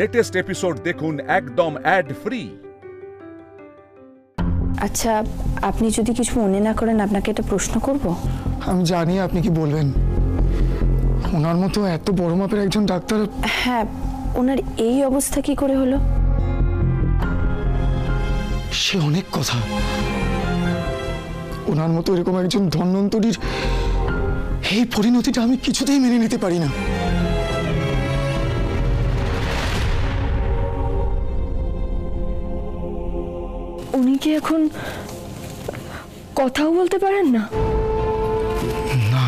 Latest episode দেখুন একদম add free. আচ্ছা, আপনি যদি কিছু মনে না করেন আপনাকে একটা প্রশ্ন করব। আমি জানি আপনি কি বলবেন। ওনার মতো এত বড় মাপের একজন ডাক্তার। হ্যাঁ, ওনার এই অবস্থা কি করে হলো? সে অনেক কথা। ওনার মতো এরকম একজন ধন্বন্তরীর এই পরিণতিটা আমি কিছুতেই মেনে নিতে পারি না। উনি কি এখন কথাও বলতে পারেন না? না,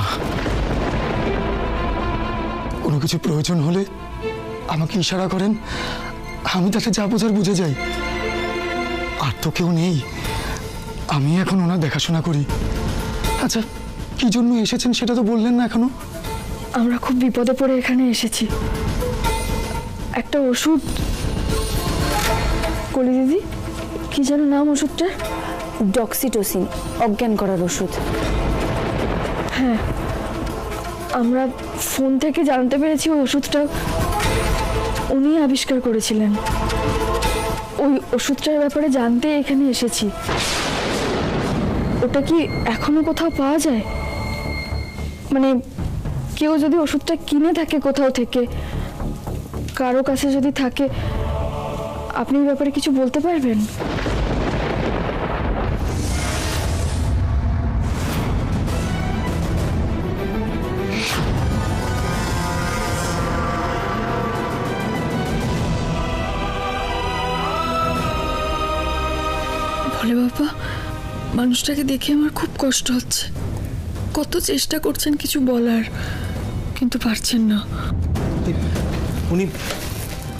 কোনো কিছু প্রয়োজন হলে আমাকে ইশারা করেন, আমি তাতে যা বোঝার বুঝে যাই। আর তো কেউ নেই, আমি এখন ওনার দেখাশোনা করি। আচ্ছা, কি জন্য এসেছেন সেটা তো বললেন না এখনো। আমরা খুব বিপদে পড়ে এখানে এসেছি। একটা ওষুধ, কলি দিদি কি যেন নাম ওষুধটা? ডক্সিটোসিন, অজ্ঞান করার ওষুধ। হ্যাঁ, আমরা ফোন থেকে জানতে পেরেছি ওই ওষুধটা উনি আবিষ্কার করেছিলেন। ওই ওষুধটার ব্যাপারে জানতে এখানে এসেছি। ওটা কি এখনো কোথাও পাওয়া যায়? মানে কেউ যদি ওষুধটা কিনে থাকে কোথাও থেকে, কারো কাছে যদি থাকে, আপনি এই ব্যাপারে কিছু বলতে পারবেন? বলে বাবা, মানুষটাকে দেখে আমার খুব কষ্ট হচ্ছে। কত চেষ্টা করছেন কিছু বলার, কিন্তু পারছেন না। উনি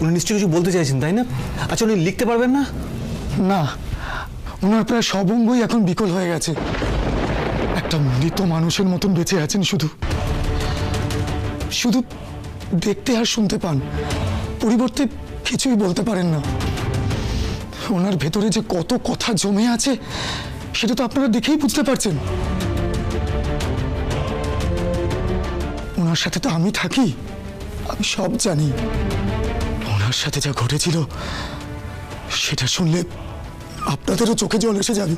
উনি নিশ্চয়ই কিছু বলতে চাইছেন, তাই না? আচ্ছা, উনি লিখতে পারবেন না? না, ওনার প্রায় সব অঙ্গই এখন বিকল হয়ে গেছে। একটা মৃত মানুষের মতন বেঁচে আছেন, শুধু শুধু দেখতে আর শুনতে পান, পরিবর্তে কিছুই বলতে পারেন না। ওনার ভেতরে যে কত কথা জমে আছে সেটা তো আপনারা দেখেই বুঝতে পারছেন। ওনার সাথে তো আমি থাকি, আমি সব জানি। ওনার সাথে যা ঘটেছিল সেটা শুনলে আপনাদেরও চোখে জল এসে যাবে।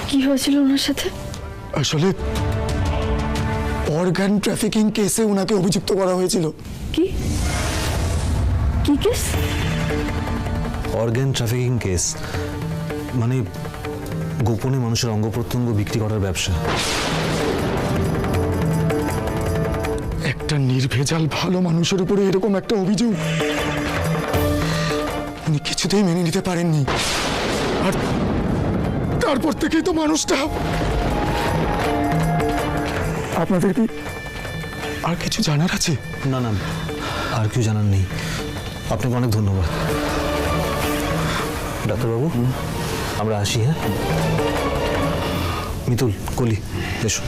কি হয়েছিল ওনার সাথে? আসলে অর্গান ট্রাফিকিং কেসে ওনাকে অভিযুক্ত করা হয়েছিল। কি কি কেস? অর্গান ট্রাফিকিং কেস মানে গোপনে মানুষের অঙ্গ প্রত্যঙ্গ বিক্রি করার ব্যবসা। একটা নির্ভেজাল ভালো মানুষের উপরে এরকম একটা অভিযোগ উনি কিছুতেই মেনে নিতে পারেননি। আর তারপর থেকেই তো মানুষটা। আপনাদের কি আর কিছু জানার আছে? না না, আর কিছু জানার নেই। আপনাকে অনেক ধন্যবাদ ডাক্তারবাবু। আমরা আসি। হ্যাঁ, মিতুল, কলি, এসো।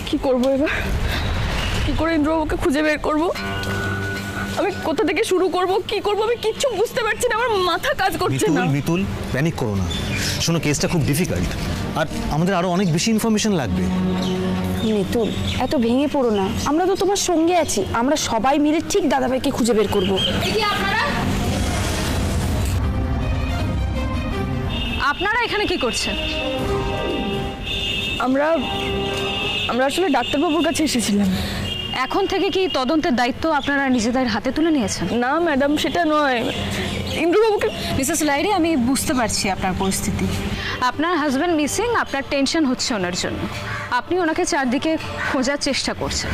কি করব এবার? কি করে ইন্দ্রবাবুকে খুঁজে বের করব? আমি কোথা থেকে শুরু করব, কি করব, আমি কিচ্ছু বুঝতে পারছি না। আমার মাথা কাজ করছে না। মিতুল, প্যানিক করো না। শোনো, কেসটা খুব ডিফিকাল্ট, আর আমাদের আরো অনেক বেশি ইনফরমেশন লাগবে। মিতুল, এত ভেঙে পড়ো না, আমরা তো তোমার সঙ্গে আছি। আমরা সবাই মিলে ঠিক দাদাভাইকে খুঁজে বের করব। আপনারা এখানে কি করছেন? আমরা আসলে ডাক্তারবাবুর কাছে এসেছিলাম। এখন থেকে কি তদন্তের দায়িত্ব আপনারা নিজেদের হাতে তুলে নিয়েছেন? না ম্যাডাম, সেটা নয়। ইন্দ্রবাবুকে মিসেস লাইরি, আমি বুঝতে পারছি আপনার পরিস্থিতি। আপনার হাজব্যান্ড মিসিং, আপনার টেনশন হচ্ছে ওনার জন্য। আপনি ওনাকে চারদিকে খোঁজার চেষ্টা করছেন,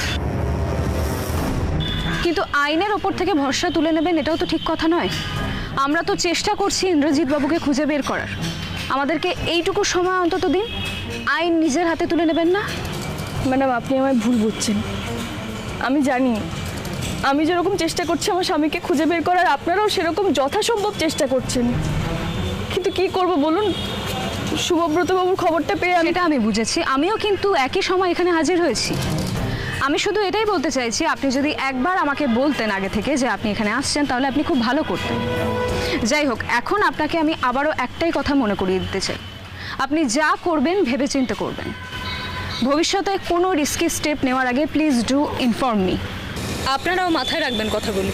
কিন্তু আইনের ওপর থেকে ভরসা তুলে নেবেন এটাও তো ঠিক কথা নয়। আমরা তো চেষ্টা করছি ইন্দ্রজিৎ বাবুকে খুঁজে বের করার। আমাদেরকে এইটুকু সময় অন্তত দিন। আইন নিজের হাতে তুলে নেবেন না? ম্যাডাম, আপনি আমায় ভুল বুঝছেন। আমি জানি আমি যেরকম চেষ্টা করছি আমার স্বামীকে খুঁজে বের করার, আপনারাও সেরকম যথাসম্ভব চেষ্টা করছেন। কিন্তু কি করব বলুন, শুভব্রত বাবুর খবরটা পেয়ে সেটা আমি বুঝেছি। আমিও কিন্তু একই সময় এখানে হাজির হয়েছি। আমি শুধু এটাই বলতে চাইছি, আপনি যদি একবার আমাকে বলতেন আগে থেকে যে আপনি এখানে আসছেন, তাহলে আপনি খুব ভালো করতেন। যাই হোক, এখন আপনাকে আমি আবারও একটাই কথা মনে করিয়ে দিতে চাই, আপনি যা করবেন ভেবেচিন্তে করবেন। ভবিষ্যতে কোনো রিস্কি স্টেপ নেওয়ার আগে প্লিজ ডু ইনফর্ম মি। আপনারাও মাথায় রাখবেন কথাগুলি।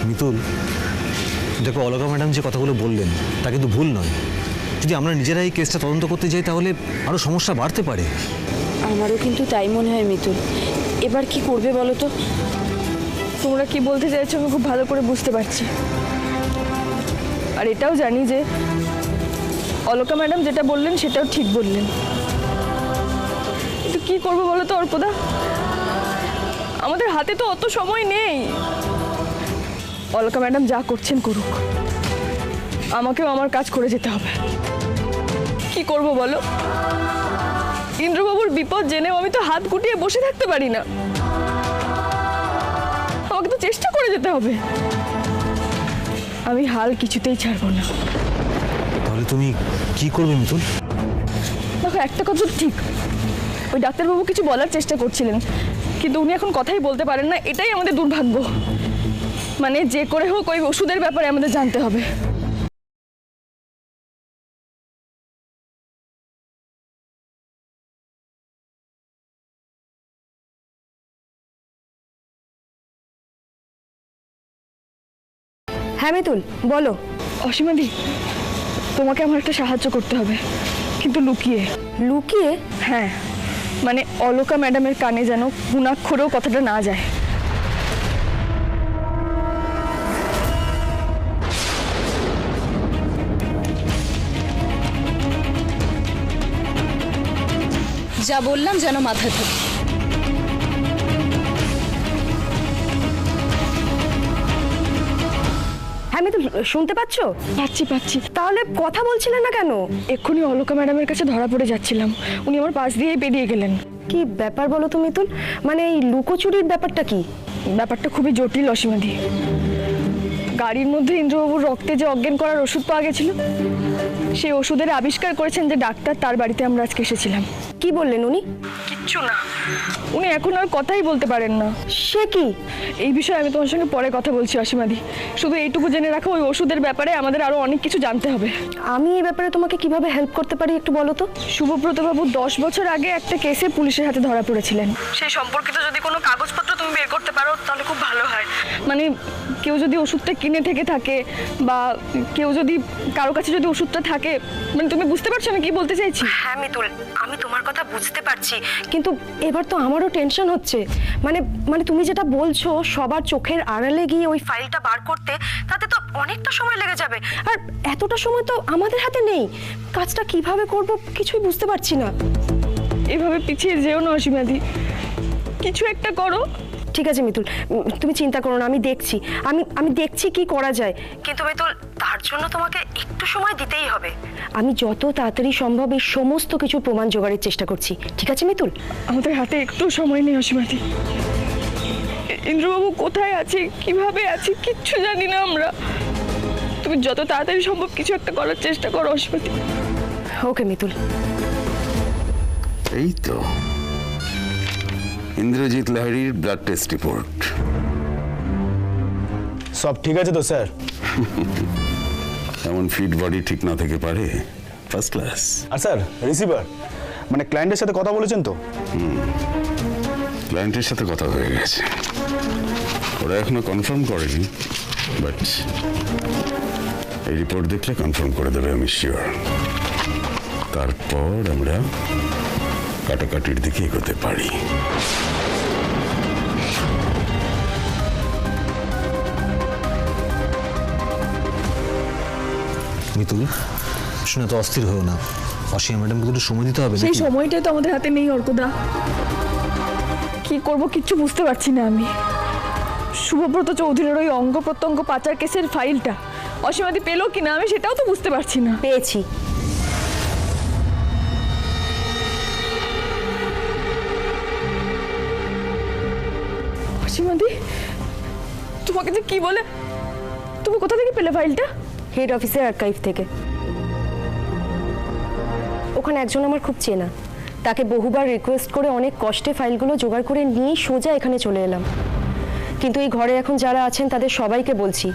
মিতুল, দেখো অলকা ম্যাডাম যে কথাগুলো বললেন তা কিন্তু ভুল নয়। যদি আমরা নিজেরা এই কেসটা তদন্ত করতে যাই তাহলে আরও সমস্যা বাড়তে পারে। আমারও কিন্তু তাই মনে হয় মিতুল। এবার কি করবে বলো তো? তোমরা কি বলতে চাইছো আমি খুব ভালো করে বুঝতে পারছি, আর এটাও জানি যে অলকা ম্যাডাম যেটা বললেন সেটাও ঠিক বললেন। কিন্তু কি করবো বলো তো অর্পদা, আমাদের হাতে তো অত সময় নেই। অলকা ম্যাডাম যা করছেন করুক, আমাকেও আমার কাজ করে যেতে হবে। কি করব বলো? ইন্দ্রবাবুর বিপদ জেনেও আমি তো হাত গুটিয়ে বসে থাকতে পারি না, আমাকে তো চেষ্টা করে যেতে হবে। আমি হাল কিছুতেই ছাড়বো না। তাহলে তুমি কি করবে মিতুল? দেখো, একটা কথা ঠিক, ওই ডাক্তারবাবু কিছু বলার চেষ্টা করছিলেন, কিন্তু উনি এখন কথাই বলতে পারেন না। এটাই আমাদের দুর্ভাগ্য। মানে যে করে হোক ওই ওষুধের ব্যাপারে আমাদের জানতে হবে। হ্যাঁ মিতুল, বলো। অসীমাদি, তোমাকে আমার একটা সাহায্য করতে হবে, কিন্তু লুকিয়ে। লুকিয়ে? হ্যাঁ, মানে অলকা ম্যাডামের কানে যেন গুণাক্ষরেও কথাটা না যায়। যা বললাম যেন মাথায় থাকে। হ্যাঁ মিতুল, শুনতে পাচ্ছ? পাচ্ছি। তাহলে কথা বলছিলে না কেন? এক্ষুনি অলকা ম্যাডামের কাছে ধরা পড়ে যাচ্ছিলাম, উনি আমার পাশ দিয়েই বেরিয়ে গেলেন। কি ব্যাপার বলো তো মিতুল? মানে এই লুকোচুরির ব্যাপারটা কি? ব্যাপারটা খুবই জটিল অসীমাদি। গাড়ির মধ্যে ইন্দ্রবাবুর রক্তে যে অজ্ঞান করার ওষুধ পাওয়া গেছিল, সেই ওষুধের আবিষ্কার করেছেন যে ডাক্তার, তার বাড়িতে আমরা আজকে এসেছিলাম। কি বললেন উনি? কিচ্ছু না, উনি এখন আর কথাই বলতে পারেন না। সে কি? এই বিষয়ে আমি তোমার সঙ্গে পরে কথা বলছি অসীমাদি। শুধু এইটুকু জেনে রাখো, ওই ওষুধের ব্যাপারে আমাদের আরো অনেক কিছু জানতে হবে। আমি এই ব্যাপারে তোমাকে কিভাবে হেল্প করতে পারি একটু বলো তো। শুভব্রতবাবু 10 বছর আগে একটা কেসে পুলিশের হাতে ধরা পড়েছিলেন। সেই সম্পর্কিত যদি কোনো কাগজপত্র তুমি বের করতে পারো তাহলে খুব ভালো হয়। মানে কেউ যদি ওষুধটা কিনে থেকে থাকে, বা কেউ যদি কারো কাছে যদি ওষুধটা থাকে, মানে তুমি বুঝতে পারছো আমি কি বলতে চাইছি? হ্যাঁ মিতুল, আমি তোমার কথা বুঝতে পারছি, কিন্তু এবার তো আমারও টেনশন হচ্ছে। মানে তুমি যেটা বলছো, সবার চোখের আড়ালে গিয়ে ওই ফাইলটা বার করতে, তাতে তো অনেকটা সময় লেগে যাবে। আর এতটা সময় তো আমাদের হাতে নেই। কাজটা কিভাবে করব কিছুই বুঝতে পারছি না। এভাবে পিছিয়ে যেও না অসীমাদি, কিছু একটা করো। ঠিক আছে মিতুল, তুমি চিন্তা করো না, আমি দেখছি আমি দেখছি কি করা যায়। কিন্তু মিতুল, তার জন্য তোমাকে একটু সময় দিতেই হবে। আমি যত তাড়াতাড়ি সম্ভব এই সমস্ত কিছু প্রমাণ জোগাড়ের চেষ্টা করছি। ঠিক আছে মিতুল? আমাদের হাতে একটু সময় নেই অসীমাদি। ইন্দ্রবাবু কোথায় আছে, কিভাবে আছে, কিচ্ছু জানি না আমরা। তুমি যত তাড়াতাড়ি সম্ভব কিছু একটা করার চেষ্টা করো অসীমাদি। ওকে মিতুল। এই তো ইন্দ্রজিৎ লাহিড়ির ব্লাড টেস্ট রিপোর্ট। সব ঠিক আছে তো স্যার? এমন ফিট বডি ঠিক না থেকে পারে? First class. আর স্যার, রিসিভার মানে ক্লায়েন্টের সাথে কথা বলেছেন তো? ক্লায়েন্টের সাথে কথা হয়ে গেছে, ওরা এখনো কনফার্ম করেনি, বাট এই রিপোর্ট দেখলে কনফার্ম করে দেবে আমি শিওর। তারপর আমরা কাটাকাটির দিকে এগোতে পারি। মিতুল, শুনে তো অস্থির হয়েও না। অসীমা ম্যাডামকে দুটো সময় দিতে হবে। সেই সময়টাই তো আমাদের হাতে নেই অর্কদা। কি করব কিচ্ছু বুঝতে পারছি না আমি। শুভব্রত চৌধুরীর ওই অঙ্গ প্রত্যঙ্গ পাচার কেসের ফাইলটা অসীমাদি পেলো কিনা আমি সেটাও তো বুঝতে পারছি না। পেয়েছি। অসীমাদি, তোমাকে যে কি বলে, তুমি কোথা থেকে পেলে ফাইলটা? হেড অফিসের আর্কাইভ থেকে। ওখানে একজন আমার খুব চেনা, তাকে বহুবার রিকোয়েস্ট করে অনেক কষ্টে ফাইলগুলো জোগাড় করে নিয়ে সোজা এখানে চলে এলাম। কিন্তু এই ঘরে এখন যারা আছেন তাদের সবাইকে বলছি,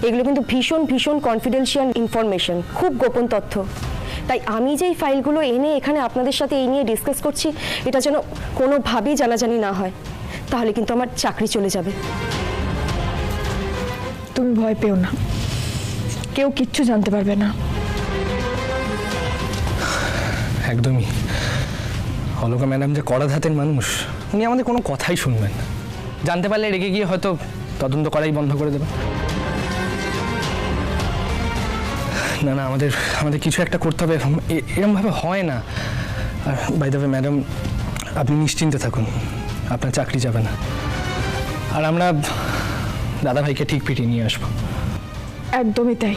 এগুলো কিন্তু ভীষণ ভীষণ কনফিডেন্সিয়াল ইনফরমেশন, খুব গোপন তথ্য। তাই আমি যেই ফাইলগুলো এনে এখানে আপনাদের সাথে এই নিয়ে ডিসকাস করছি, এটা যেন কোনোভাবেই জানাজানি না হয়, তাহলে কিন্তু আমার চাকরি চলে যাবে। তুমি ভয় পেও না, কেউ কিচ্ছু জানতে পারবে না। একদমই। অলকা ম্যাডাম যে কড়া ধাতের মানুষ, উনি আমাদের কোনো কথাই শুনবেন না। জানতে পারলে রেগে গিয়ে হয়তো তদন্ত করাই বন্ধ করে দেবেন। না না, আমাদের কিছু একটা করতে হবে, এরকমভাবে হয় না। আর বাই দ্য ওয়ে ম্যাডাম, আপনি নিশ্চিন্তে থাকুন, আপনার চাকরি যাবে না। আর আমরা দাদাভাইকে ঠিক পিটিয়ে নিয়ে আসবো। একদমই তাই।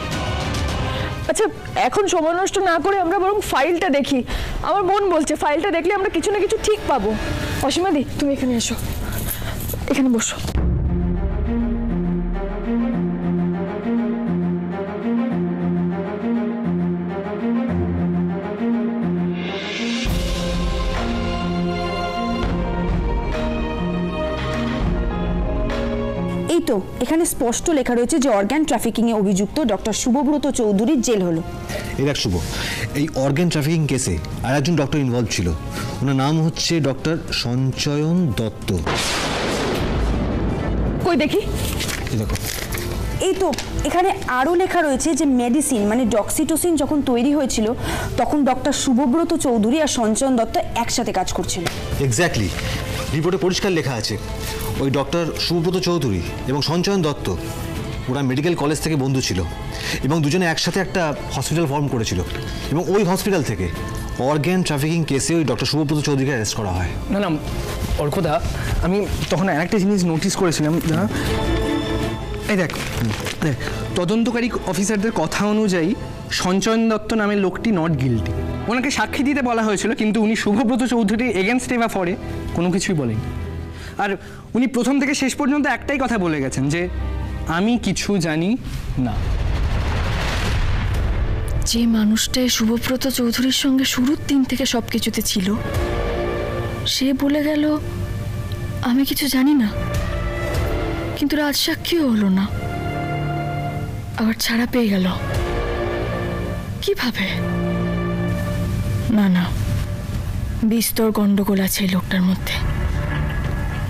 আচ্ছা, এখন সময় নষ্ট না করে আমরা বরং ফাইলটা দেখি। আমার মন বলছে ফাইলটা দেখলে আমরা কিছু না কিছু ঠিক পাবো। অসীমাদি, তুমি এখানে এসো, এখানে বসো। এই তো এখানে স্পষ্ট লেখা রয়েছে যে অর্গান ট্রাফিকিংয়ে অভিযুক্ত ডক্টর শুভব্রত চৌধুরীর জেল হলো। এই দেখ শুভ, এই অর্গান ট্রাফিকিং কেসে আর একজন ডক্টর ইনভলভ ছিল, ওনার নাম হচ্ছে ডক্টর সঞ্চয়ন দত্ত। কই দেখি। এই দেখো, এই তো এখানে আরও লেখা রয়েছে যে মেডিসিন মানে ডক্সিটোসিন যখন তৈরি হয়েছিল তখন ডক্টর শুভব্রত চৌধুরী আর সঞ্চয়ন দত্ত একসাথে কাজ করছিল। এক্স্যাক্টলি, রিপোর্টে পরিষ্কার লেখা আছে ওই ডক্টর শুভব্রত চৌধুরী এবং সঞ্চয়ন দত্ত ওরা মেডিকেল কলেজ থেকে বন্ধু ছিল এবং দুজনে একসাথে একটা হসপিটাল ফর্ম করেছিল এবং ওই হসপিটাল থেকে অর্গান ট্রাফিকিং কেসে ওই ডক্টর শুভব্রত চৌধুরীকে অ্যারেস্ট করা হয়। না না অর্কদা, আমি তখন আরেকটা জিনিস নোটিস করেছিলাম। এই দেখ, তদন্তকারী অফিসারদের কথা অনুযায়ী সঞ্চয়ন দত্ত নামের লোকটি নট গিল্টি। ওনাকে সাক্ষী দিতে বলা হয়েছিল, কিন্তু উনি শুভব্রত চৌধুরীর এগেনস্টে বা ফরে কোনো কিছুই বলেন। আর উনি প্রথম থেকে শেষ পর্যন্ত একটাই কথা বলে গেছেন যে আমি কিছু জানি না। যে মানুষটা শুভব্রত চৌধুরীর সঙ্গে শুরুর দিন থেকে সব কিছুতে ছিল, সে বলে গেল আমি কিছু জানি না, কিন্তু রাজসাক্ষীও হলো না, আবার ছাড়া পেয়ে গেল। কিভাবে? না না, বিস্তর গন্ডগোল আছে এই লোকটার মধ্যে।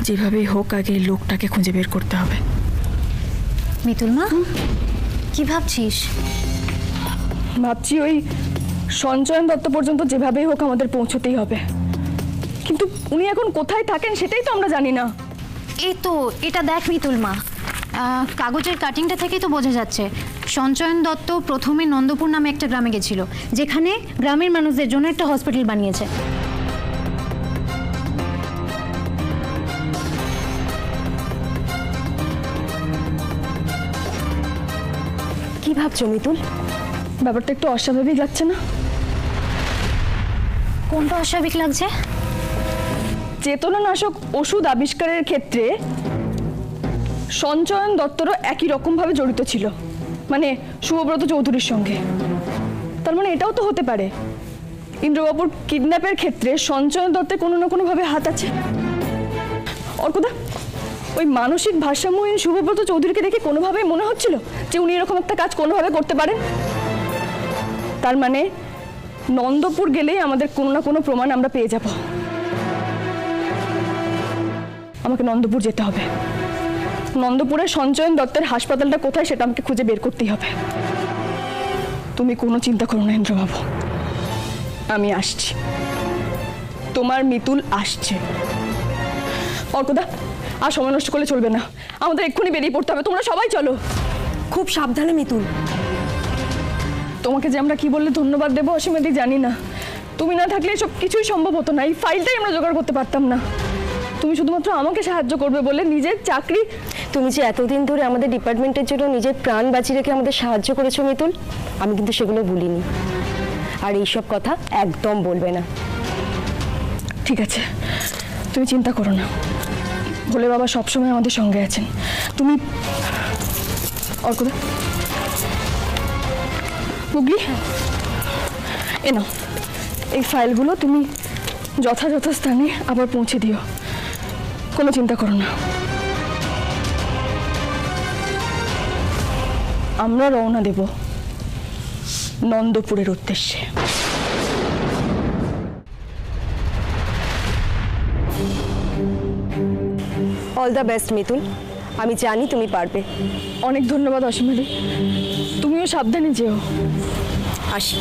যেভাবেই হোক আগে এই লোকটাকে খুঁজে বের করতে হবে। মিতুল মা, কি ভাবছিস? ভাবছি ওই সঞ্চয়ন দত্ত পর্যন্ত যেভাবেই হোক আমাদের পৌঁছতেই হবে, কিন্তু উনি এখন কোথায় থাকেন সেটাই তো আমরা জানি না। এই তো এটা দেখ মিতুল মা, কাগজের কাটিংটা থেকেই তো বোঝা যাচ্ছে সঞ্চয়ন দত্ত প্রথমে নন্দপুর নামে একটা গ্রামে গেছিল, যেখানে গ্রামের মানুষদের জন্য একটা হসপিটাল বানিয়েছে। কি ভাবছো মিতুল? ব্যাপারটা একটু অস্বাভাবিক লাগছে না? কোনটা অস্বাভাবিক লাগছে? চেতনানাশক ওষুধ আবিষ্কারের ক্ষেত্রে সঞ্চয়ন দত্তরও একই রকমভাবে জড়িত ছিল, মানে শুভব্রত চৌধুরীর সঙ্গে। তার মানে এটাও তো হতে পারে ইন্দ্রবাবুর কিডন্যাপের ক্ষেত্রে সঞ্চয়ন দত্তের কোনো না কোনোভাবে হাত আছে। অর্কদা, ওই মানসিক ভারসাম্যহীন শুভব্রত চৌধুরীকে দেখে কোনোভাবেই মনে হচ্ছিল যে উনি এরকম একটা কাজ কোনোভাবে করতে পারেন। তার মানে নন্দপুর গেলেই আমাদের কোনো না কোনো প্রমাণ আমরা পেয়ে যাব। আমাকে নন্দপুর যেতে হবে। নন্দপুরের সঞ্চয়ন দত্তের হাসপাতালটা কোথায় সেটা আমাকে খুঁজে বের করতেই হবে। তুমি কোনো চিন্তা করো না ইন্দ্রবাবু, আমি আসছি, তোমার মিতুল আসছে। অর্কদা, আর সময় নষ্ট করলে চলবে না, আমাদের এক্ষুনি বেরিয়ে পড়তে হবে। তোমরা সবাই চলো। খুব সাবধানে মিতুল। তোমাকে যে আমরা কি বললে ধন্যবাদ দেবো অসীমাদি জানি না। তুমি না থাকলে এসব কিছুই সম্ভব হতো না, এই ফাইলটাই আমরা জোগাড় করতে পারতাম না। তুমি শুধুমাত্র আমাকে সাহায্য করবে বলে নিজের চাকরি, তুমি যে এতদিন ধরে আমাদের ডিপার্টমেন্টের জন্য নিজের প্রাণ বাঁচিয়ে রেখে আমাদের সাহায্য করেছো মিতুল, আমি কিন্তু সেগুলো ভুলিনি। আর এইসব কথা একদম বলবে না। ঠিক আছে, তুমি চিন্তা করো না, ভোলে বাবা সবসময় আমাদের সঙ্গে আছেন। তুমি অর্কদা, গুগলি এ নাও এই ফাইলগুলো তুমি যথাযথ স্থানে আবার পৌঁছে দিও, কোনো চিন্তা করো না। আমরা রওনা দেব নন্দপুরের উদ্দেশ্যে। অল দ্য বেস্ট মিতুল, আমি জানি তুমি পারবে। অনেক ধন্যবাদ অসীমাদি, তুমিও সাবধানে যেও। আসি।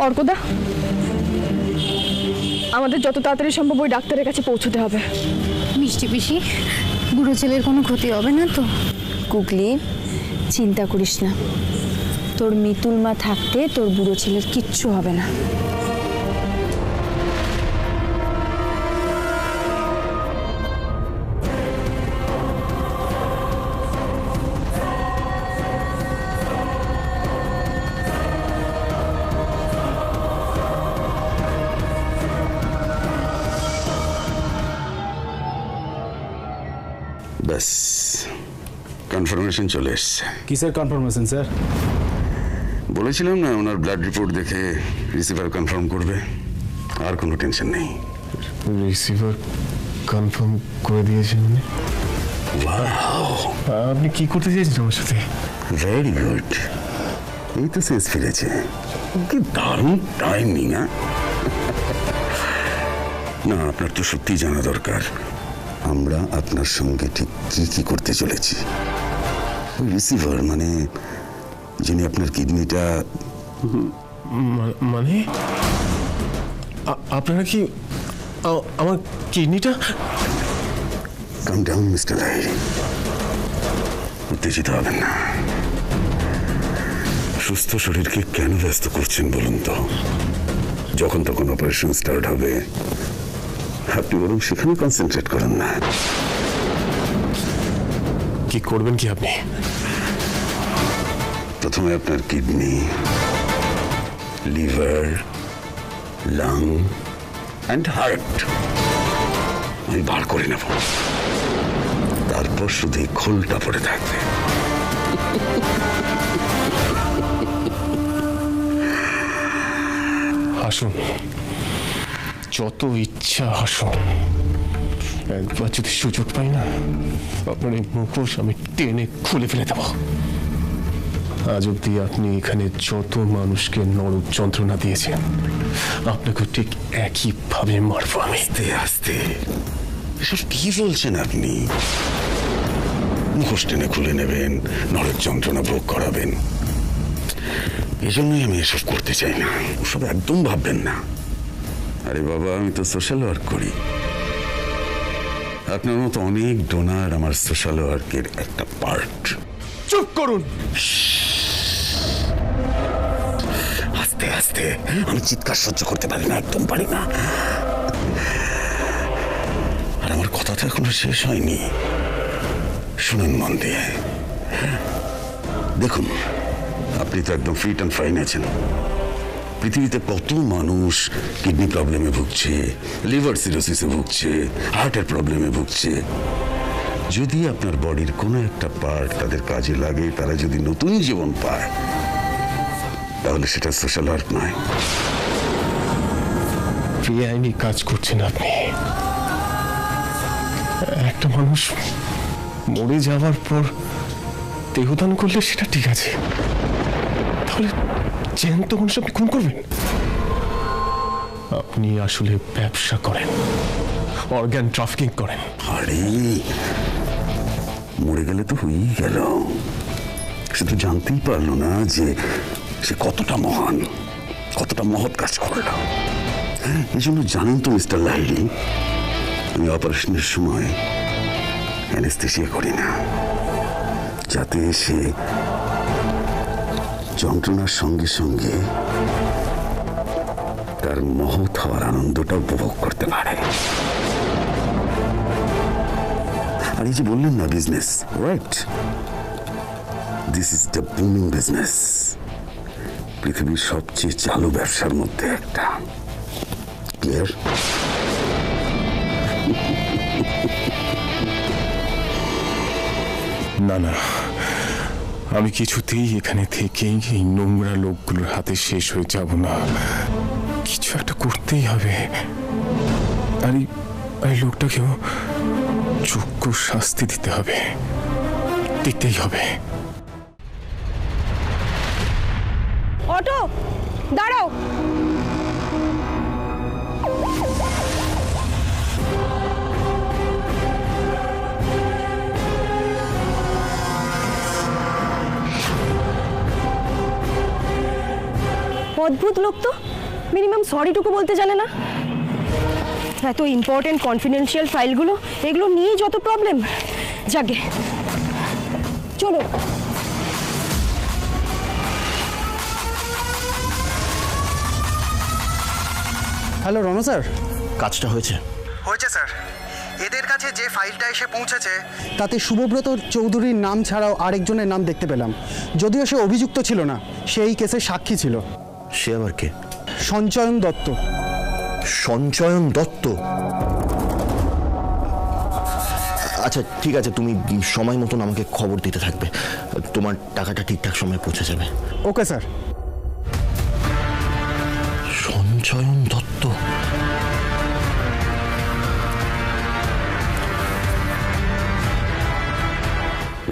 অর্কদা, আমাদের যত তাড়াতাড়ি সম্ভব ওই ডাক্তারের কাছে পৌঁছতে হবে। মিষ্টি পিসি, বুড়ো ছেলের কোনো ক্ষতি হবে না তো? গুগলি, চিন্তা করিস না, তোর মিতুল মা থাকতে তোর বুড়ো ছেলের কিচ্ছু হবে না। ব্যাস, কনফার্মেশন চলে এসছে। কিসের কনফার্মেশন স্যার? বলেছিলাম না ওনার ব্লাড রিপোর্ট দেখে রিসিভার কনফার্ম করবে, আর কোনো টেনশন নেই। রিসিভার কনফার্ম করে দিয়েছে মানে? আপনি কি করতে চেয়েছেন আমার সাথে? ভেরি গুড, এই তো শেষ ফিরেছে। কি দারুণ টাইমিং। না, আপনার তো সত্যি জানা দরকার আমরা আপনার সঙ্গে ঠিক কি কি করতে চলেছি। ওই রিসিভার মানে যিনি আপনার কিডনিটা মানে আপনারা কি আমার কিডনিটা? কাম ডাউন মিস্টার লাহিড়ী, উত্তেজিত হবেন না। সুস্থ শরীরকে কেন ব্যস্ত করছেন বলুন তো? যখন তখন অপারেশন স্টার্ট হবে, আপনি বরং সেখানে কনসেন্ট্রেট করেন না। কি করবেন কি আপনি? প্রথমে আপনার kidney, liver, lung and heart আমি বার করে নেব, তারপর শুধু খোলটা পড়ে থাকবে। আসুন, যত ইচ্ছা আসুন। একবার যদি সুযোগ পাই না, আপনার এই মুখোশ আমি টেনে খুলে ফেলে দেব। আজ অব্দি আপনি এখানে যত মানুষকে নরক যন্ত্রণা দিয়েছেন, আপনাকে ঠিক একইভাবে মারবো আমি। আস্তে আস্তে, এসব কি বলছেন আপনি? মুখোশ টেনে খুলে নেবেন, নরক যন্ত্রণা ভোগ করাবেন, এজন্যই আমি এসব করতে চাই না। ওসব একদম ভাববেন না। আরে বাবা, আমি তো সোশ্যাল ওয়ার্ক করি। আপনার মতো অনেক ডোনার আমার সোশ্যাল ওয়ার্কের একটা পার্ট। চুপ করুন। আস্তে আস্তে, আমি চিৎকার সহ্য করতে পারি না, একদম পারি না। আর আমার কথা তো এখনো শেষ হয়নি, শুনুন মন দিয়ে। দেখুন, আপনি তো একদম ফিট অ্যান্ড ফাইন আছেন। পৃথিবীতে কত মানুষ কিডনি প্রবলেমে ভুগছে, লিভার সিরোসিসে ভুগছে, হার্টের প্রবলেমে ভুগছে। যদি আপনার বডির কোনো একটা পার্ট তাদের কাজে লাগে, তারা যদি নতুন জীবন পায়, তাহলে সেটা সোশ্যাল ওয়ার্ক নয়। বেআইনি কাজ করছেন আপনি। একটা মানুষ মরে যাওয়ার পর দেহদান করলে সেটা ঠিক আছে, তাহলে জ্যান্ত মানুষ আপনি খুন করবেন? আপনি আসলে ব্যবসা করেন, অর্গান ট্রাফিকিং করেন। আরে, মরে গেলে তো হয়েই গেল, সে তো জানতেই পারলো না যে সে কতটা মহান, কতটা মহৎ কাজ করল। এই জন্য জানেন তো মিস্টার লাহিড়ী, আমি অপারেশনের সময় অ্যানেস্থেসিয়া করি না, যাতে সে যন্ত্রণার সঙ্গে সঙ্গে তার মহৎ হওয়ার আনন্দটা উপভোগ করতে পারে। আর এই যে বললেন না business, right, this is the booming business. পৃথিবীর সবচেয়ে চালু ব্যবসার মধ্যে একটা। ক্লিয়ার? না না, আমি কিছুতেই এখানে থেকে এই নোংরা লোকগুলোর হাতে শেষ হয়ে যাব না। কিছু একটা করতেই হবে। আর এই লোকটাকেও যোগ্য শাস্তি দিতে হবে, দিতেই হবে। অটো দাঁড়াও। অদ্ভুত লোক তো, মিনিমাম সরিটুকু বলতে জানে না। এত ইম্পর্টেন্ট কনফিডেন্সিয়াল ফাইলগুলো, এগুলো নিয়েই যত প্রবলেম। যাকে চলো। হ্যালো রণ স্যার, কাজটা হয়েছে? হয়েছে স্যার। এদের কাছে যে ফাইলটা এসে পৌঁছেছে তাতে শুভব্রত চৌধুরীর নাম ছাড়াও আরেকজনের নাম দেখতে পেলাম। যদিও সে অভিযুক্ত ছিল না, সেই কেসে সাক্ষী ছিল। সে আবার কে? সঞ্চয়ন দত্ত। সঞ্চয়ন দত্ত? আচ্ছা ঠিক আছে, তুমি সময় মতন আমাকে খবর দিতে থাকবে। তোমার টাকাটা ঠিকঠাক সময় পৌঁছে যাবে। Okay sir. সঞ্চয়ন দত্ত?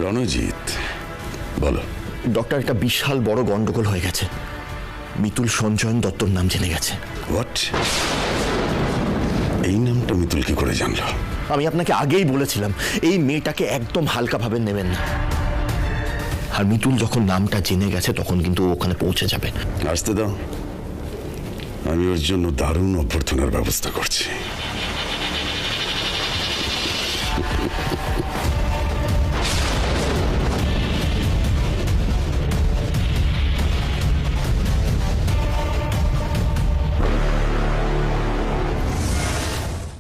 রণজিৎ বলো। ডক্টর, একটা বিশাল বড় গন্ডগোল হয়ে গেছে। মিতুল সঞ্চয়ন দত্তর নাম জেনে গেছে। হোয়াট? এই নামটা মিতুল কি করে জানলো? আমি আপনাকে আগেই বলেছিলাম এই মেয়েটাকে একদম হালকাভাবে নেবেন না। আর মিতুল যখন নামটা জেনে গেছে তখন কিন্তু ওখানে পৌঁছে যাবে। আসতে দাও, আমি ওর জন্য দারুণ অভ্যর্থনার ব্যবস্থা করছি।